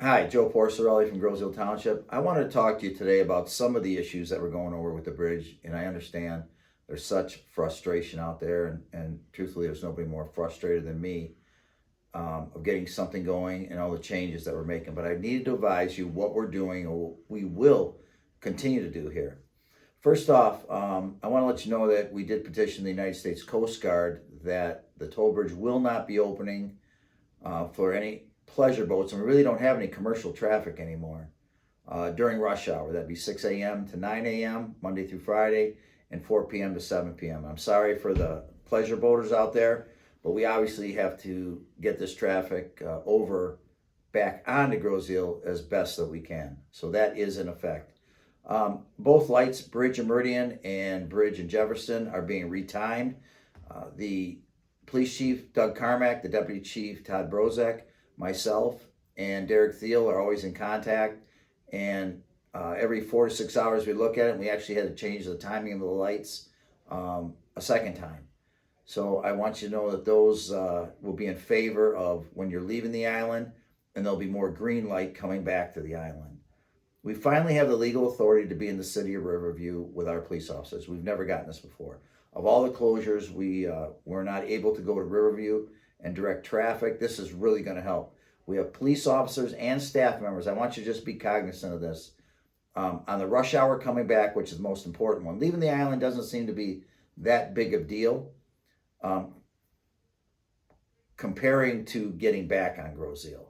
Hi, Joe Porcelli from Groseal Township. I wanted to talk to you today about some of the issues that we're going over with the bridge, and I understand there's such frustration out there, and truthfully, there's nobody more frustrated than me of getting something going and all the changes that we're making. But I needed to advise you what we're doing or we will continue to do here. First off, I want to let you know that we did petition the United States Coast Guard that the toll bridge will not be opening for any pleasure boats, and we really don't have any commercial traffic anymore during rush hour. That'd be 6 a.m. to 9 a.m. Monday through Friday, and 4 p.m. to 7 p.m. I'm sorry for the pleasure boaters out there, but we obviously have to get this traffic over back onto Groseal as best that we can. So that is in effect. Both lights, Bridge and Meridian and Bridge and Jefferson, are being retimed. The police chief, Doug Carmack, the deputy chief, Todd Brozek, myself, and Derek Thiel are always in contact. And every 4 to 6 hours we look at it, and we actually had to change the timing of the lights a second time. So I want you to know that those will be in favor of when you're leaving the island, and there'll be more green light coming back to the island. We finally have the legal authority to be in the city of Riverview with our police officers. We've never gotten this before. Of all the closures, we're not able to go to Riverview and direct traffic. This is really going to help. We have police officers and staff members. I want you to just be cognizant of this. On the rush hour coming back, which is the most important one. Leaving the island doesn't seem to be that big of a deal comparing to getting back on Groseal.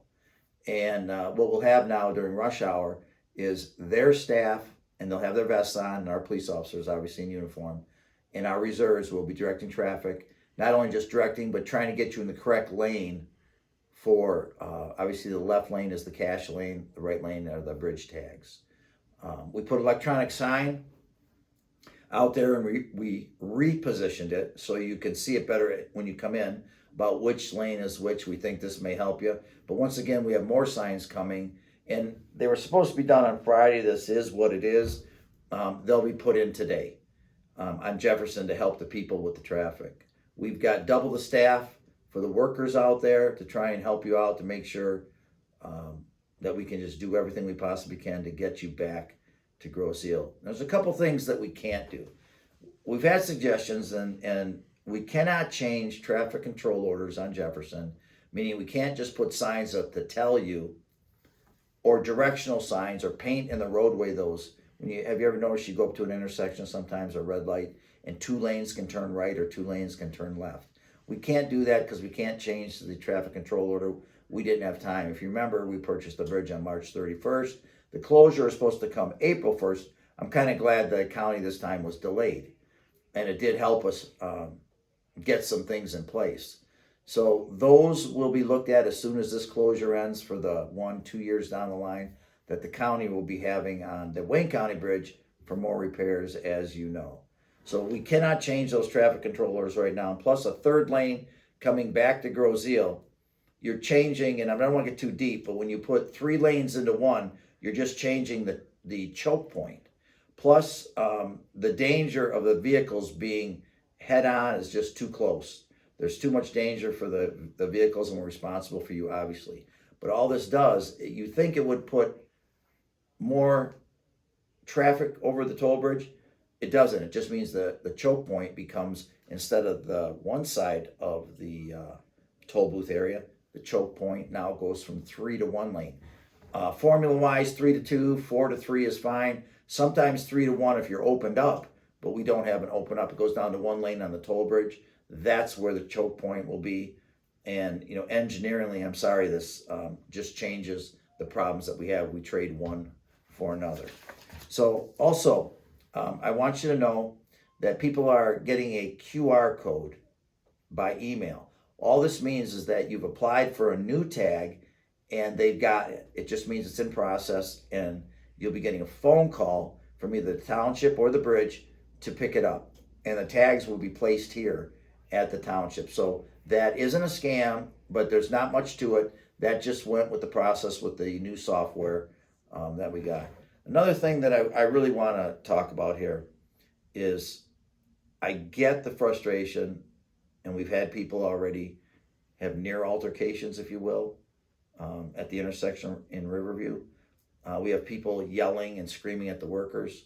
And what we'll have now during rush hour is their staff, and they'll have their vests on, and our police officers obviously in uniform, and our reserves will be directing traffic, not only just directing, but trying to get you in the correct lane for, obviously the left lane is the cash lane, the right lane are the bridge tags. We put electronic sign out there, and we repositioned it so you can see it better when you come in about which lane is which. We think this may help you. But once again, we have more signs coming, and they were supposed to be done on Friday. This is what it is. They'll be put in today on Jefferson to help the people with the traffic. We've got double the staff for the workers out there to try and help you out to make sure that we can just do everything we possibly can to get you back to Groseal. There's a couple things that we can't do. We've had suggestions, and we cannot change traffic control orders on Jefferson, meaning we can't just put signs up to tell you, or directional signs, or paint in the roadway those. Have you ever noticed you go up to an intersection sometimes, a red light, and 2 lanes can turn right or 2 lanes can turn left? We can't do that because we can't change the traffic control order. We didn't have time. If you remember, we purchased the bridge on March 31st. The closure is supposed to come April 1st. I'm kind of glad the county this time was delayed, and it did help us get some things in place. So those will be looked at as soon as this closure ends for the 1-2 years down the line that the county will be having on the Wayne County Bridge for more repairs, as you know. So we cannot change those traffic control orders right now. Plus a third lane coming back to Groseal, you're changing, and I don't want to get too deep, but when you put 3 lanes into one, you're just changing the choke point. Plus the danger of the vehicles being head on is just too close. There's too much danger for the vehicles, and we're responsible for you, obviously. But all this does, you think it would put more traffic over the toll bridge? It doesn't. It just means the choke point becomes, instead of the one side of the toll booth area, the choke point now goes from 3 to 1 lane. Formula-wise, 3 to 2, 4 to 3 is fine. Sometimes 3 to 1 if you're opened up, but we don't have an open up. It goes down to 1 lane on the toll bridge. That's where the choke point will be. And, engineeringly, I'm sorry, this just changes the problems that we have. We trade one for another. So also, I want you to know that people are getting a QR code by email. All this means is that you've applied for a new tag and they've got it. It just means it's in process, and you'll be getting a phone call from either the township or the bridge to pick it up. And the tags will be placed here at the township. So that isn't a scam, but there's not much to it. That just went with the process with the new software that we got. Another thing that I really want to talk about here is I get the frustration, and we've had people already have near altercations, if you will, at the intersection in Riverview. We have people yelling and screaming at the workers.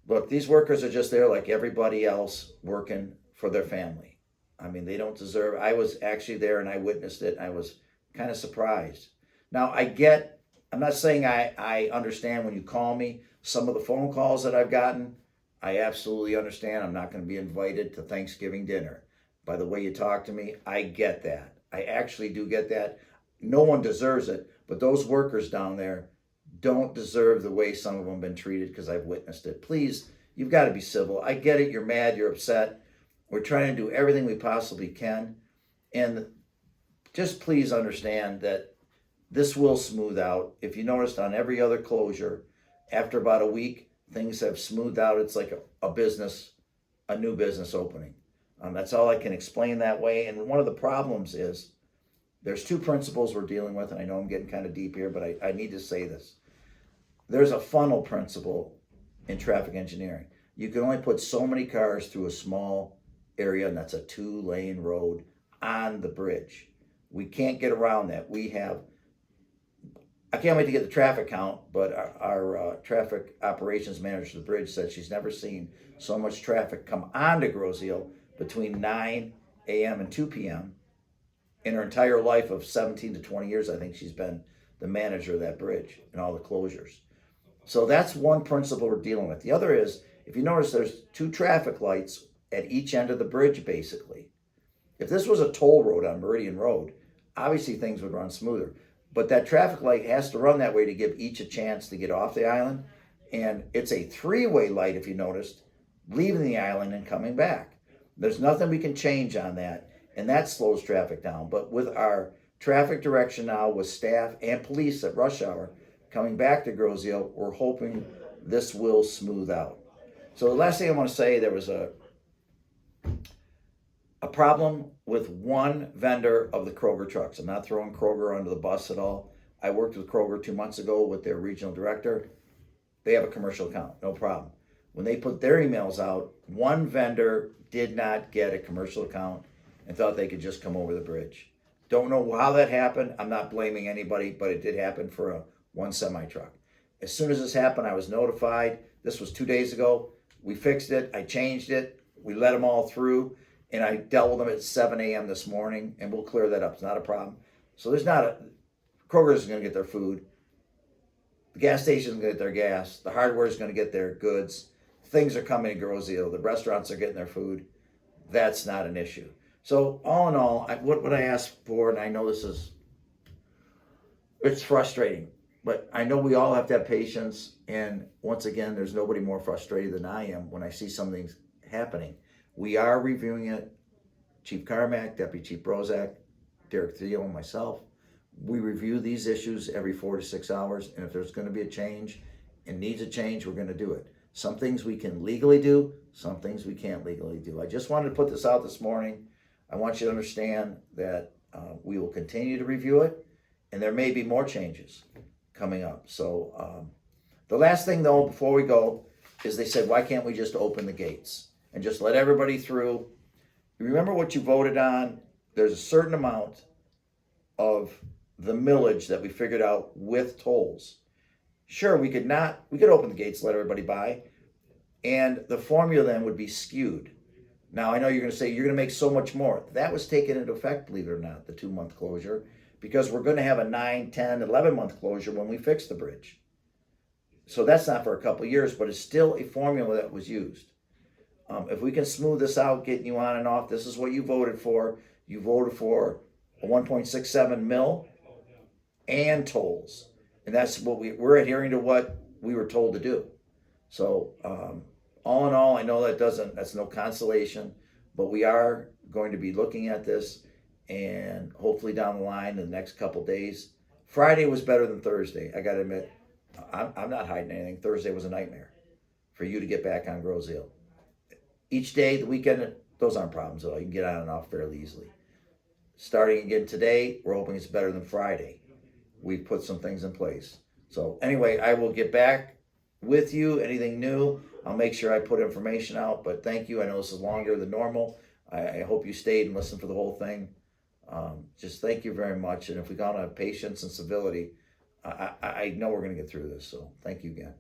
Look, these workers are just there like everybody else working for their family. I mean, they don't deserve. I was actually there and I witnessed it. I was kind of surprised. Now, I'm not saying I understand when you call me. Some of the phone calls that I've gotten, I absolutely understand. I'm not going to be invited to Thanksgiving dinner. By the way you talk to me, I get that. I actually do get that. No one deserves it, but those workers down there don't deserve the way some of them have been treated because I've witnessed it. Please, you've got to be civil. I get it. You're mad. You're upset. We're trying to do everything we possibly can. And just please understand that this will smooth out. If you noticed on every other closure, after about a week, things have smoothed out. It's like a new business opening. That's all I can explain that way. And one of the problems is there's two principles we're dealing with, and I know I'm getting kind of deep here, but I need to say this. There's a funnel principle in traffic engineering. You can only put so many cars through a small area, and that's a 2-lane road on the bridge. We can't get around that. I can't wait to get the traffic count, but our traffic operations manager of the bridge said she's never seen so much traffic come onto Groseal between 9 a.m. and 2 p.m. in her entire life of 17 to 20 years. I think she's been the manager of that bridge and all the closures. So that's one principle we're dealing with. The other is, if you notice, there's 2 traffic lights at each end of the bridge, basically. If this was a toll road on Meridian Road, obviously things would run smoother. But that traffic light has to run that way to give each a chance to get off the island. And it's a 3-way light, if you noticed, leaving the island and coming back. There's nothing we can change on that, and that slows traffic down. But with our traffic direction now, with staff and police at rush hour coming back to Groseal, we're hoping this will smooth out. So the last thing I want to say, there was a problem with one vendor of the Kroger trucks. I'm not throwing Kroger under the bus at all. I worked with Kroger 2 months ago with their regional director. They have a commercial account, no problem. When they put their emails out, one vendor did not get a commercial account and thought they could just come over the bridge. Don't know how that happened. I'm not blaming anybody, but it did happen for one semi-truck. As soon as this happened, I was notified. This was 2 days ago. We fixed it. I changed it. We let them all through. And I dealt with them at 7 a.m. this morning, and we'll clear that up. It's not a problem. So Kroger's going to get their food. The gas station's going to get their gas. The hardware's going to get their goods. Things are coming to Groseal. The restaurants are getting their food. That's not an issue. So all in all, what I asked for, and I know it's frustrating, but I know we all have to have patience. And once again, there's nobody more frustrated than I am when I see something happening. We are reviewing it. Chief Carmack, Deputy Chief Brozak, Derek Thiel, and myself. We review these issues every 4 to 6 hours, and if there's going to be a change and needs a change, we're going to do it. Some things we can legally do, some things we can't legally do. I just wanted to put this out this morning. I want you to understand that we will continue to review it, and there may be more changes coming up. So the last thing, though, before we go, is they said, why can't we just open the gates and just let everybody through? Remember what you voted on. There's a certain amount of the millage that we figured out with tolls. Sure, we could open the gates, let everybody by, and the formula then would be skewed. Now, I know you're going to say you're going to make so much more. That was taken into effect, believe it or not, the 2-month closure, because we're going to have a 9, 10, 11-month closure when we fix the bridge. So that's not for a couple of years, but it's still a formula that was used. If we can smooth this out, getting you on and off, this is what you voted for. You voted for a 1.67 mil and tolls. And that's what we're adhering to what we were told to do. So all in all, I know that's no consolation, but we are going to be looking at this, and hopefully down the line in the next couple days. Friday was better than Thursday. I got to admit, I'm not hiding anything. Thursday was a nightmare for you to get back on Groseal. Each day, the weekend, those aren't problems at all. You can get on and off fairly easily. Starting again today, we're hoping it's better than Friday. We've put some things in place. So anyway, I will get back with you. Anything new, I'll make sure I put information out. But thank you. I know this is longer than normal. I hope you stayed and listened for the whole thing. Just thank you very much. And if we count on patience and civility, I know we're going to get through this. So thank you again.